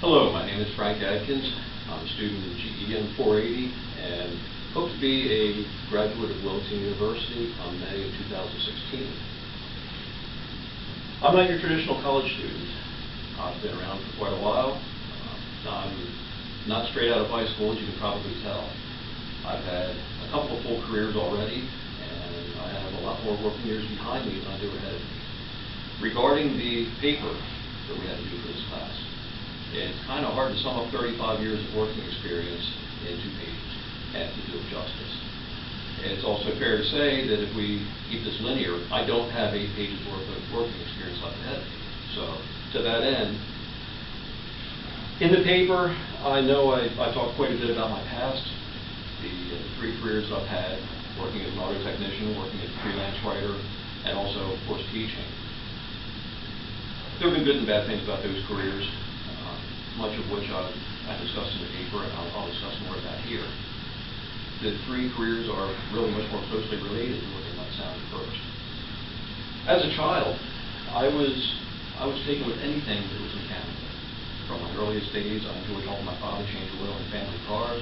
Hello, my name is Frank Adkins. I'm a student at GEN 480 and hope to be a graduate of Wilmington University on May of 2016. I'm not your traditional college student. I've been around for quite a while. I'm not straight out of high school, as you can probably tell. I've had a couple of full careers already, and I have a lot more working years behind me than I do ahead of me. Regarding the paper that we had to do for this class, it's kind of hard to sum up 35 years of working experience in 2 pages and to do it justice. It's also fair to say that if we keep this linear, I don't have 8 pages worth of working experience left ahead of me. So to that end, in the paper, I know I talked quite a bit about my past, the 3 careers I've had, working as an auto technician, working as a freelance writer, and also, of course, teaching. There have been good and bad things about those careers, much of which I've discussed in the paper, and I'll discuss more of that here. The 3 careers are really much more closely related than what they might sound at first. As a child, I was taken with anything that was mechanical. From my earliest days, I enjoyed helping my father change oil in family cars,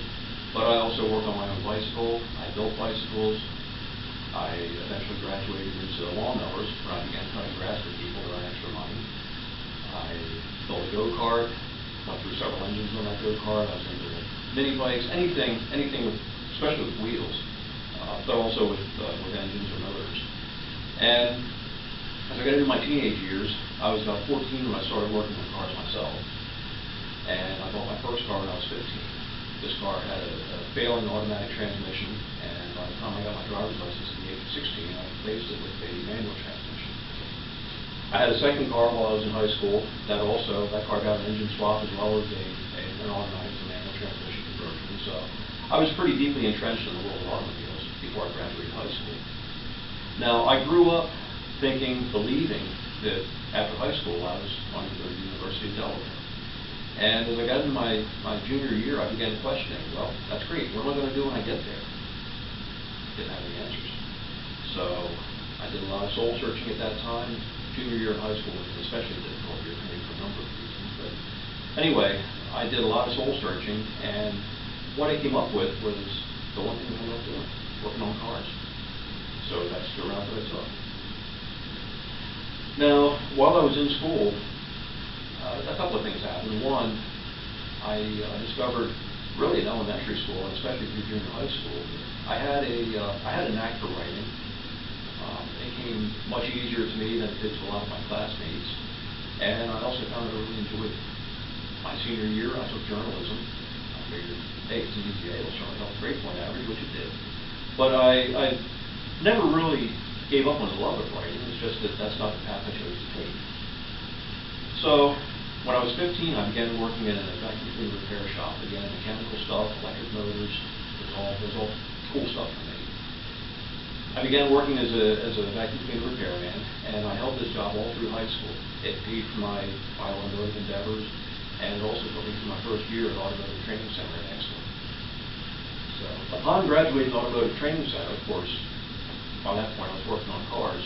but I also worked on my own bicycle. I built bicycles. I eventually graduated into lawnmowers when I began cutting grass for people to earn extra money. I built a go-kart, went through several engines on that go-kart. I was into mini bikes, anything with, especially with wheels, but also with engines or motors. And as I got into my teenage years, I was about 14 when I started working on cars myself. And I bought my first car when I was 15. This car had a failing automatic transmission, and by the time I got my driver's license at the age of 16, I replaced it with a manual transmission. I had a second car while I was in high school. That car got an engine swap as well as an automatic to manual transmission conversion. So I was pretty deeply entrenched in the world of automobiles before I graduated high school. Now, I grew up believing that after high school I was going to go to the University of Delaware. And as I got into my junior year, I began questioning, well, that's great. What am I going to do when I get there? Didn't have any answers. So I did a lot of soul searching at that time. Junior year in high school was an especially difficult year for me for a number of reasons. But anyway, I did a lot of soul searching, and what I came up with was the one thing I love doing, working on cars. So that's the route that I took. Now, while I was in school, a couple of things happened. One, I discovered, really in elementary school, and especially through junior high school, I had a knack for writing. It came much easier to me than it did to a lot of my classmates. And I also found that I really enjoyed it. My senior year, I took journalism. I figured, hey, it's an easy A, it'll certainly help grade point average, which it did. But I never really gave up on the love of writing. It's just that that's not the path I chose to take. So when I was 15, I began working in a vacuum cleaner repair shop. Again, mechanical stuff, electric motors, it was all cool stuff for me. I began working as a vacuum cleaner repairman, and I held this job all through high school. It paid for my automotive endeavors, and it also put me through my first year at Automotive Training Center in Excellent. So upon graduating Automotive Training Center, of course, by that point I was working on cars,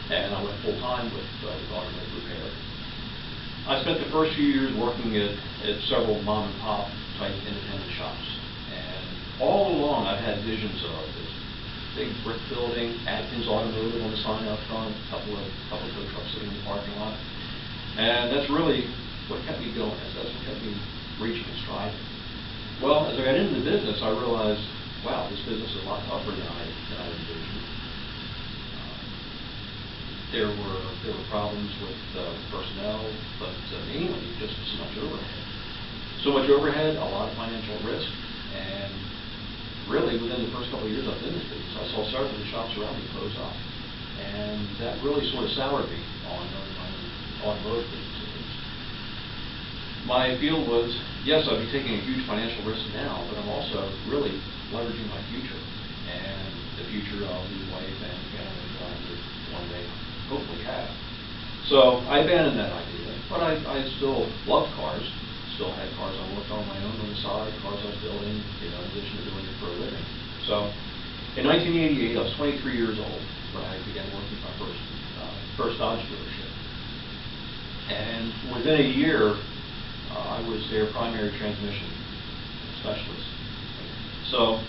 and I went full-time with automotive repair. I spent the first few years working at several mom-and-pop type independent shops, and all along I've had visions of this big brick building, Adkins Automotive on the sign out front, a couple of tow trucks sitting in the parking lot, and that's really what kept me going. That's what kept me reaching and striving. Well, as I got into the business, I realized, wow, this business is a lot tougher than I envisioned. There were problems with personnel, but mainly just so much overhead. So much overhead, a lot of financial risk, and really within the first couple of years I've been in this business, I saw several of the shops around me close up. And that really sort of soured me on my automotive business. My feel was, yes, I'd be taking a huge financial risk now, but I'm also really leveraging my future and the future of the wife and family that I would one day hopefully have. So I abandoned that idea, but I still loved cars. Still had cars I worked on my own on the side, cars I was building, in addition to doing it for a living. So in 1988, I was 23 years old when I began working at my first Dodge dealership. And within a year, I was their primary transmission specialist. So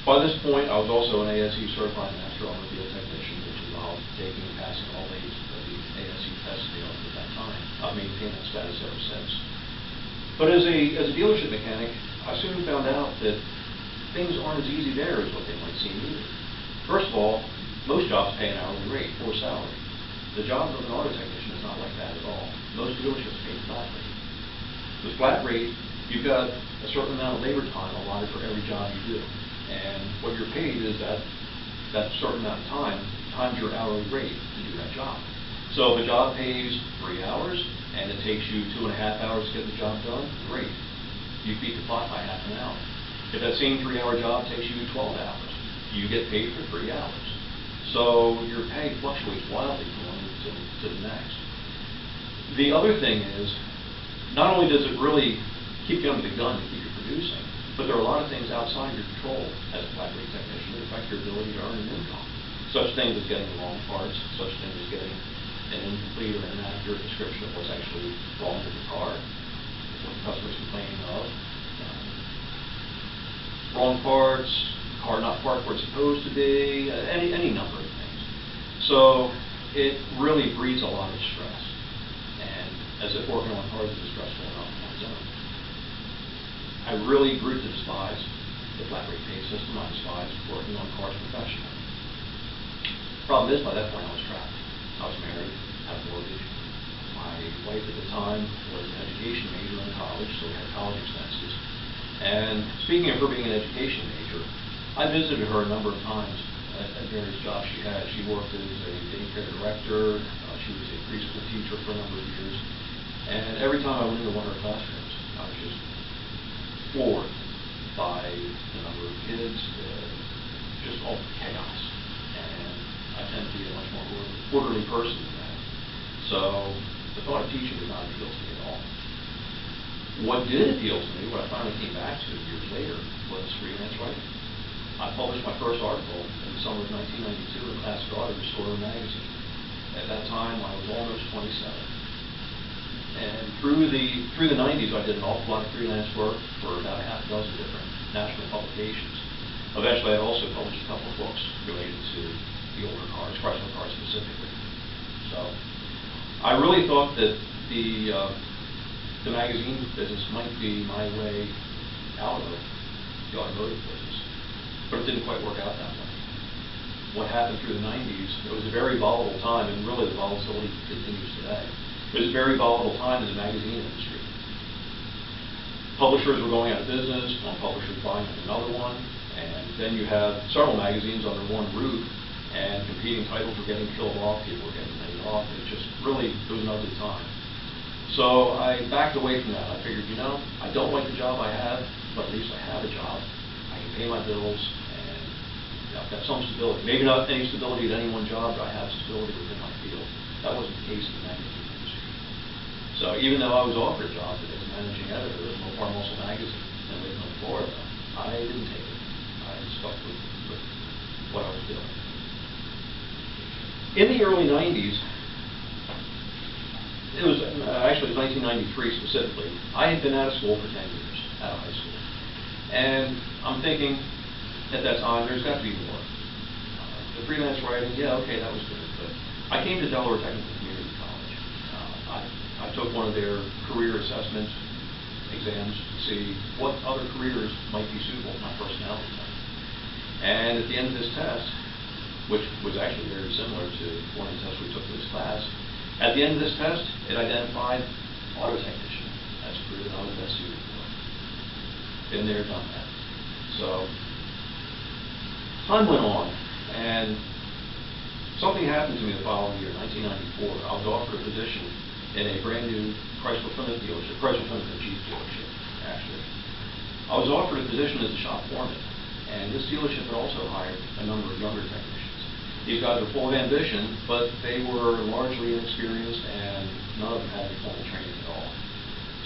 by this point, I was also an ASE certified master automobile technician, which involved taking and passing all the ASE tests they offered at that time. I've maintained that status ever since. But as a dealership mechanic, I soon found out that things aren't as easy there as what they might seem either. First of all, most jobs pay an hourly rate or salary. The job of an auto technician is not like that at all. Most dealerships pay flat rate. With flat rate, you've got a certain amount of labor time allotted for every job you do. And what you're paid is that certain amount of time times your hourly rate to do that job. So if a job pays 3 hours and it takes you 2.5 hours to get the job done, great. You beat the clock by half an hour. If that same 3-hour job takes you 12 hours, you get paid for 3 hours. So your pay fluctuates wildly from one to the next. The other thing is, not only does it really keep you under the gun to keep you producing, but there are a lot of things outside your control as a flat rate technician that affect your ability to earn an income. Such things as getting the wrong parts, such things as getting an incomplete or inaccurate description of what's actually wrong with the car, what the customer's complaining of, wrong parts, car not parked where it's supposed to be, any number of things. So it really breeds a lot of stress. And as if working on cars is stressful enough on its own. I really grew to despise the flat rate pay system. I despised working on cars professionally. Problem is, by that point I was trapped. I was married, had a mortgage. My wife at the time was an education major in college, so we had college expenses. And speaking of her being an education major, I visited her a number of times at various jobs she had. She worked as a daycare director. She was a preschool teacher for a number of years. And every time I went into one of her classrooms, I was just floored by the number of kids, just all the chaos. And I tend to be a much more orderly person than that. So the thought of teaching did not appeal to me at all. What did appeal to me, what I finally came back to years later, was freelance writing. I published my first article in the summer of 1992 in Classic Auto Restorer magazine. At that time, I was almost 27. And through the 90s, I did an awful lot of freelance work for about a half dozen different national publications. Eventually, I also published a couple of books related to the older cars, Chrysler cars specifically. So I really thought that the magazine business might be my way out of the automotive business, but it didn't quite work out that way. What happened through the 90s, it was a very volatile time, and really the volatility continues today. It was a very volatile time in the magazine industry. Publishers were going out of business, one publisher buying another one, and then you have several magazines under one roof, and competing titles were getting killed off, people were getting laid off. It was an ugly time. So I backed away from that. I figured, I don't like the job I have, but at least I have a job. I can pay my bills, and I've got some stability. Maybe not any stability at any one job, but I have stability within my field. That wasn't the case in the magazine industry. So even though I was offered a job as managing editor of Mopar Muscle magazine in Lakeland, Florida, I didn't take it. I stuck with what I was doing. In the early 90s, it was actually 1993 specifically, I had been out of school for 10 years, out of high school. And I'm thinking, at that time, there's got to be more. The freelance writing, yeah, okay, that was good. But I came to Delaware Technical Community College. I took one of their career assessment exams to see what other careers might be suitable to my personality type. And at the end of this test, which was actually very similar to one of the tests we took for this class, at the end of this test, it identified auto technician as a career that I was best suited for. Been there, done that. So time went on, and something happened to me the following year, 1994. I was offered a position in a brand new Chrysler Plymouth dealership, Chrysler Plymouth and Jeep dealership, actually. I was offered a position as a shop foreman, and this dealership had also hired a number of younger technicians. These guys were full of ambition, but they were largely inexperienced, and none of them had any formal training at all.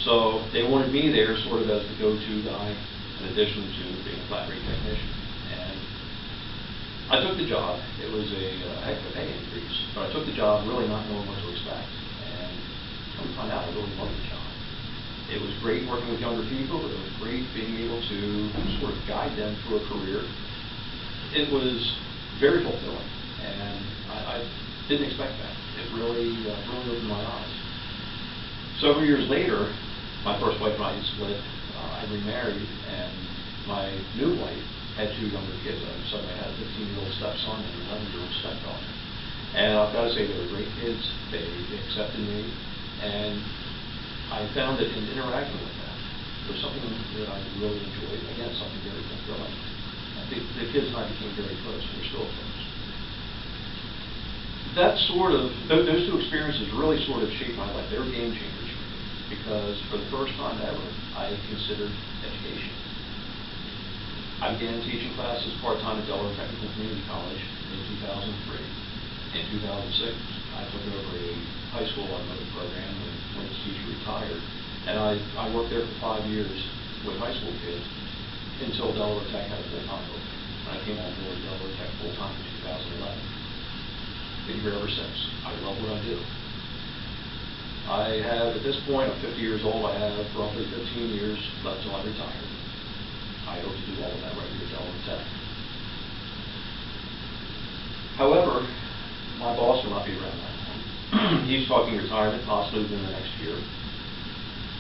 So they wanted me there sort of as the go-to guy, in addition to being a flat rate technician. And I took the job. It was a heck of a pay increase, but I took the job really not knowing what to expect. And come to find out, I really loved the job. It was great working with younger people. It was great being able to sort of guide them through a career. It was very fulfilling, and I didn't expect that. It really opened my eyes. Several years later, my first wife and I split. I remarried, and my new wife had two younger kids. Suddenly I had a 15-year-old stepson and an 11-year-old stepdaughter. And I've got to say, they were great kids. They accepted me, and I found that in interacting with them, there was something that I really enjoyed. Again, something very fulfilling. I think the kids and I became very close. We're still close. Those two experiences really sort of shaped my life. They were game changers for me, because for the first time ever, I considered education. I began teaching classes part-time at Delaware Technical Community College in 2003. In 2006, I took over a high school automotive program when its teacher retired, and I worked there for 5 years with high school kids until Delaware Tech had a full-time opening. I came on board Delaware Tech full-time in 2011. Been here ever since. I love what I do. I have, at this point, I'm 50 years old. I have roughly 15 years left till I retire. I hope to do all of that right here at Delaware Tech. However, my boss will not be around that long. He's talking retirement, possibly within the next year,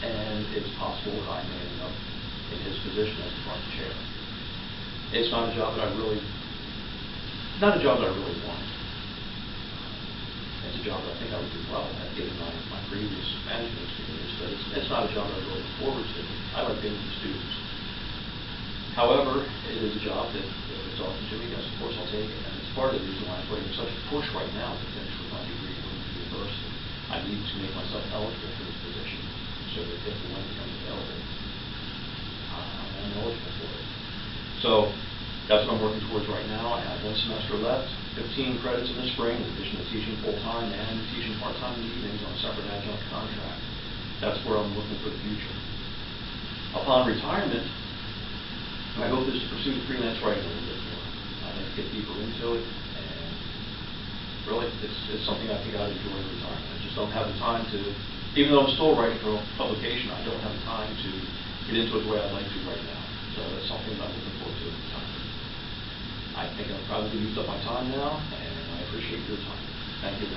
and it's possible that I may end up in his position as department chair. It's not a job that I really want. It's a job that I think I would do well at, given my previous management experience, but it's not a job that I really look forward to. I like being with students. However, it is a job that if it's offered to me, yes, of course I'll take it. And it's part of the reason why I'm putting such a push right now to finish with my degree from the university. I need to make myself eligible for this position so that if and when it becomes available, I'm eligible for it. So that's what I'm working towards right now. I have 1 semester left, 15 credits in the spring, in addition to teaching full-time and teaching part-time in the evenings on a separate adjunct contract. That's where I'm looking for the future. Upon retirement, my hope is to pursue freelance writing a little bit more. I'd like to get deeper into it, and really, it's something I think I'd enjoy in retirement. I just don't have the time to, even though I'm still writing for publication, I don't have the time to get into it the way I'd like to right now. So that's something that I'm looking forward to in retirement. I think I've probably used up my time now, and I appreciate your time. Thank you.